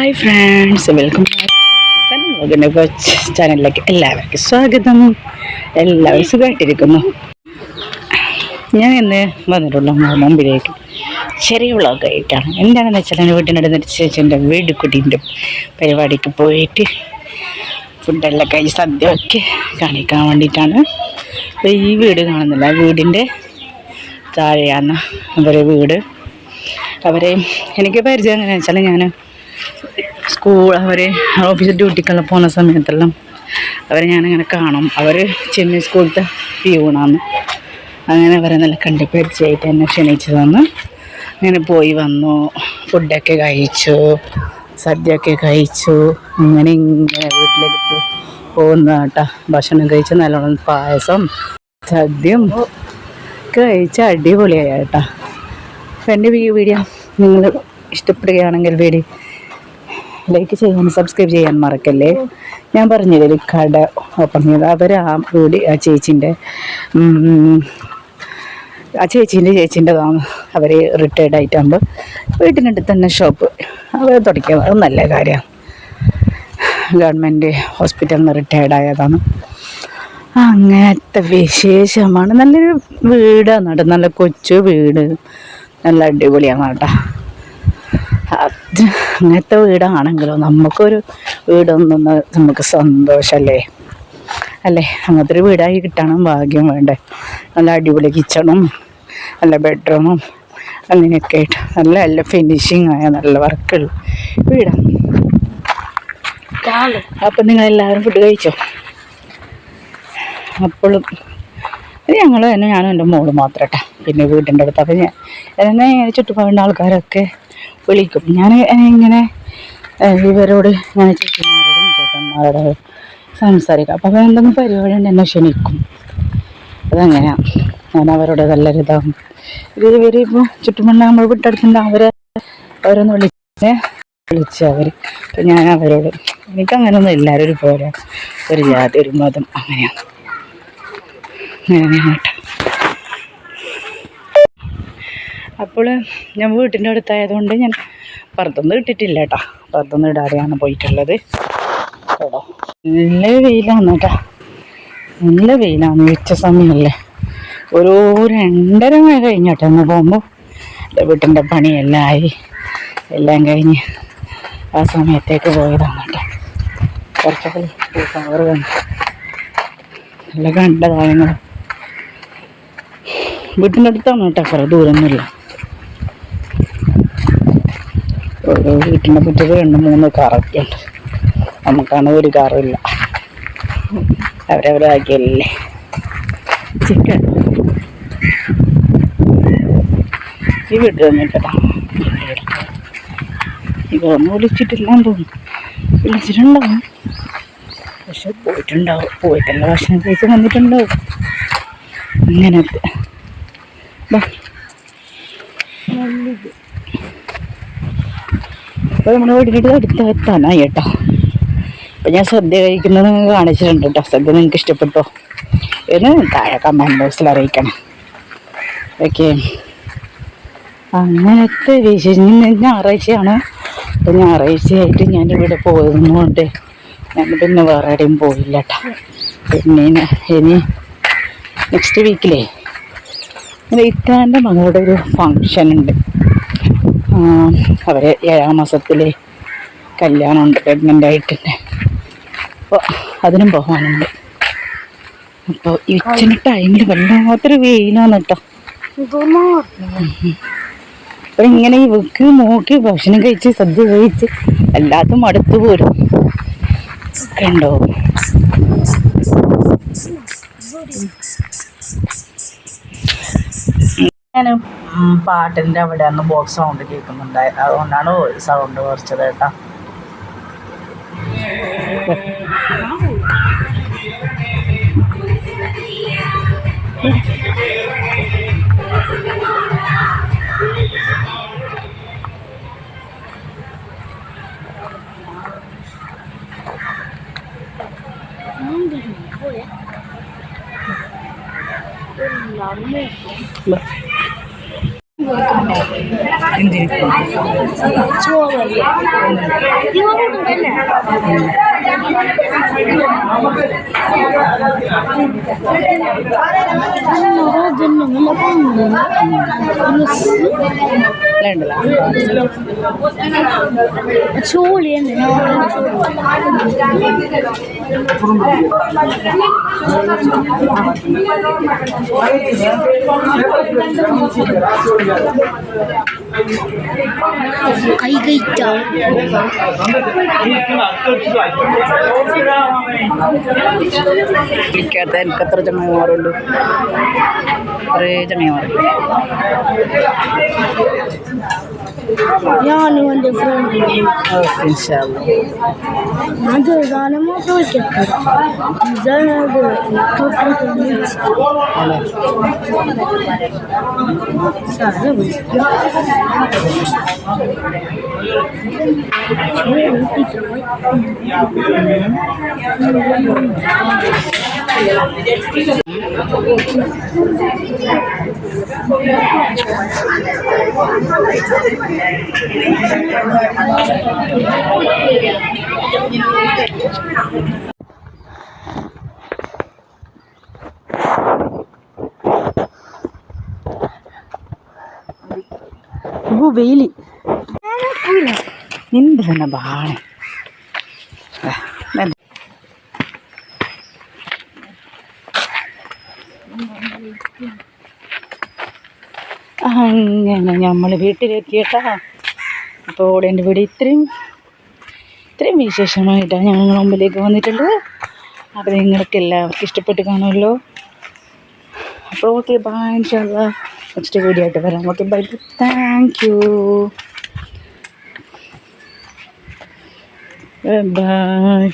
Hi friends, welcome back കൊച്ച് ചാനലിലേക്ക് എല്ലാവർക്കും സ്വാഗതം. എല്ലാവരും സുഖമായിട്ടിരിക്കുന്നു. ഞാൻ ഇന്ന് വന്നിട്ടുള്ള മുമ്പിലേക്ക് ചെറിയ വ്ളോഗായിട്ടാണ്. എന്താണെന്ന് വെച്ചാൽ എൻ്റെ വീട്ടിനടുത്ത് ചേച്ചൻ്റെ വീട് കുട്ടീൻ്റെ പരിപാടിക്ക് പോയിട്ട് ഫുഡെല്ലാം കഴിച്ച് സദ്യയൊക്കെ കാണിക്കാൻ വേണ്ടിയിട്ടാണ്. അപ്പോൾ ഈ വീട് കാണുന്നില്ല, വീടിൻ്റെ താഴെയാണ് അവരെ വീട്. അവരെ എനിക്ക് പരിചയം എങ്ങനെയാണെന്ന് വെച്ചാൽ ഞാൻ അവരെ ഓഫീസ് ഡ്യൂട്ടിക്കെല്ലാം പോകുന്ന സമയത്തെല്ലാം അവരെ ഞാനിങ്ങനെ കാണും. അവർ ചെന്നൈ സ്കൂളത്തെ പ്യൂണാണ്. അങ്ങനെ അവരെ നല്ല കണ്ട് പരിചയമായിട്ട് എന്നെ ക്ഷണിച്ചു തന്നു. അങ്ങനെ പോയി വന്നു, ഫുഡൊക്കെ കഴിച്ചു, സദ്യയൊക്കെ കഴിച്ചു. ഇങ്ങനെ വീട്ടിലേക്ക് പോകുന്ന കേട്ടോ. ഭക്ഷണം കഴിച്ച് നല്ലോണം പായസം സദ്യയും കഴിച്ച് അടിപൊളിയായി കേട്ടോ. അപ്പം എൻ്റെ വീഡിയോ നിങ്ങൾ ഇഷ്ടപ്പെടുകയാണെങ്കിൽ വീഡിയോ ലൈക്ക് ചെയ്യാൻ സബ്സ്ക്രൈബ് ചെയ്യാൻ മറക്കല്ലേ. ഞാൻ പറഞ്ഞില്ലേ കട ഓപ്പൺ ചെയ്ത് അവർ ആ ചേച്ചീൻ്റെതാണ്. അവർ റിട്ടയർഡ് ആയിട്ടാകുമ്പോൾ വീട്ടിനടുത്ത് തന്നെ ഷോപ്പ് അവർ തുടങ്ങിയത്. അത് നല്ല കാര്യമാണ്. ഗവൺമെൻറ് ഹോസ്പിറ്റലിൽ നിന്ന് റിട്ടയർഡ് ആയതാണ്. അങ്ങനത്തെ വിശേഷമാണ്. നല്ലൊരു വീടാണ് കേട്ടോ, നല്ല കൊച്ചു വീട്, നല്ല അടിപൊളിയാണ് കേട്ടോ. അത് അങ്ങനത്തെ വീടാണെങ്കിലോ നമുക്കൊരു വീടൊന്നും നമുക്ക് സന്തോഷമല്ലേ അല്ലേ. അങ്ങനത്തെ ഒരു വീടായി കിട്ടണം, ഭാഗ്യം വേണ്ടേ. നല്ല അടിപൊളി കിച്ചണും നല്ല ബെഡ്റൂമും അങ്ങനെയൊക്കെ ആയിട്ട് നല്ല ഫിനിഷിങ് ആയ നല്ല വർക്കുള്ള വീടാണ്. അപ്പം നിങ്ങളെല്ലാവരും ഫുഡ് കഴിച്ചോ? അപ്പോഴും ഞങ്ങൾ തന്നെ, ഞാനും എൻ്റെ മോള് മാത്രം കേട്ടോ. പിന്നെ വീടിൻ്റെ അടുത്ത് അപ്പം എന്നെ ചുറ്റുപാടുള്ള ആൾക്കാരൊക്കെ വിളിക്കും. ഞാൻ ഇങ്ങനെ ഇവരോട് ഞാൻ ചേട്ടന്മാരോട് സംസാരിക്കും. അപ്പം അത് എന്തെങ്കിലും പരിപാടി ഉണ്ട് എന്നെ ക്ഷണിക്കും. അതങ്ങനെയാണ്. ഞാൻ അവരോട് നല്ലൊരു ഇതാകും. ഇവർ ഇപ്പോൾ ചുറ്റുമുള്ള നമ്മൾ വിട്ടെടുത്തിട്ട് അവരൊന്ന് വിളിച്ച് അവർ. അപ്പം ഞാൻ അവരോട് എനിക്കങ്ങനെയൊന്നും എല്ലാവരും പോലെ ഒരു ജാതി ഒരു മതം അങ്ങനെയാണ് കേട്ടോ. അപ്പോൾ ഞാൻ വീട്ടിൻ്റെ അടുത്തായതുകൊണ്ട് ഞാൻ പുറത്തൊന്നും ഇട്ടിട്ടില്ല കേട്ടോ. പുറത്തൊന്നും ഇടാതെയാണ് പോയിട്ടുള്ളത് കേട്ടോ. നല്ല വെയിലാണ് കേട്ടോ, നല്ല വെയിലാണ്. ഉച്ച സമയമല്ലേ, ഒരു 2:30 മണി കഴിഞ്ഞോട്ടെ ഒന്ന് പോകുമ്പോൾ വീട്ടിൻ്റെ പണിയെല്ലാം ആയി എല്ലാം കഴിഞ്ഞ് ആ സമയത്തേക്ക് പോയതാണ് കേട്ടോ. കുറച്ചൊക്കെ കവർ കണ്ടു, നല്ല കണ്ട കാര്യങ്ങൾ. വീട്ടിൻ്റെ അടുത്താണ് കേട്ടോ, കുറേ ദൂരമൊന്നുമില്ല. ഓരോ വീട്ടിൻ്റെ മുറ്റത്ത് 2-3 കാറൊക്കെ ഉണ്ട്. നമുക്കാണ് ഒരു കാറില്ല, അവരവരെ ആക്കിയല്ലേ. ചിക്കൻ ഈ വീട്ടിൽ വന്നിട്ടാ, ഇതൊന്നും വിളിച്ചിട്ടില്ലാന്ന് തോന്നുന്നു. വിളിച്ചിട്ടുണ്ടാവും, പക്ഷെ പോയിട്ടല്ല ഭക്ഷണം കഴിച്ച് വന്നിട്ടുണ്ടാവും. അങ്ങനത്തെ നല്ലത്. അപ്പോൾ നമ്മുടെ വീടിൻ്റെ അടുത്ത് എത്താനായി കേട്ടോ. അപ്പം ഞാൻ സദ്യ കഴിക്കുന്നത് നിങ്ങൾക്ക് കാണിച്ചിട്ടുണ്ട് കേട്ടോ. സദ്യ നിങ്ങൾക്ക് ഇഷ്ടപ്പെട്ടോ എന്ന് താഴെ കമൻറ്റ് ബോക്സിൽ അറിയിക്കണം. ഓക്കെ, അങ്ങനത്തെ വിശേഷം. ഞായറാഴ്ചയാണ്. അപ്പം ഞായറാഴ്ചയായിട്ട് ഞാനിവിടെ പോയതുകൊണ്ട് ഞാൻ പിന്നെ വേറെ എവിടെയും പോയില്ല കേട്ടോ. പിന്നെ ഇനി നെക്സ്റ്റ് വീക്കിലേ ഇത്താൻ്റെ മകളുടെ ഒരു ഫങ്ഷൻ ഉണ്ട്. അവർ 7ാം മാസത്തിൽ കല്യാണമുണ്ട്, പ്രഗ്നൻ്റ് ആയിട്ടുണ്ട്. അപ്പോൾ അതിനും പോകാനുണ്ട്. അപ്പോൾ ഈ ഉച്ച ടൈമിൽ വല്ലാത്തൊരു വെയിലാണ് കേട്ടോ. അപ്പോൾ ഇങ്ങനെ ഇവക്ക് നോക്കി ഭക്ഷണം കഴിച്ച് സദ്യ കഴിച്ച് എല്ലാത്തും അടുത്ത് പോരും കണ്ടോ. ഞാൻ പാട്ടിൻ്റെ അവിടെ നിന്ന് ബോക്സ് സൗണ്ട് കേൾക്കുന്നുണ്ടായി, അതുകൊണ്ടാണ് സൗണ്ട് കുറച്ചത് കേട്ടോ. എന്തിന് ചോളി കൈ കഴിക്കാം ഇരിക്കാത്ത എനിക്ക് എത്ര ചങ്ങന്മാരുണ്ട് കുറേ ചങ്ങന്മാരുണ്ട് ഞാനും എൻ്റെ ഫ്രണ്ട് ഓക്കെ ഇൻഷാല്ലാ ഞാൻ ചെറുതാനും മാത്രം വയ്ക്കട്ടെ ഇതാണത് വെയില് നിന്റെ തന്നെ ബാണ അങ്ങനെ നമ്മൾ വീട്ടിലെത്തിയിട്ടാ. അപ്പോൾ എൻ്റെ വീട് ഇത്രയും വിശേഷമായിട്ടാണ് ഞങ്ങൾ മുമ്പിലേക്ക് വന്നിട്ടുള്ളത്. അപ്പോൾ നിങ്ങൾക്ക് എല്ലാവർക്കും ഇഷ്ടപ്പെട്ട് കാണുമല്ലോ. അപ്പോൾ ഓക്കെ ബൈ, ഇൻഷാല്ലാ നെക്സ്റ്റ് വീഡിയോ ആയിട്ട് വരാം. Okay bye, thank you, by.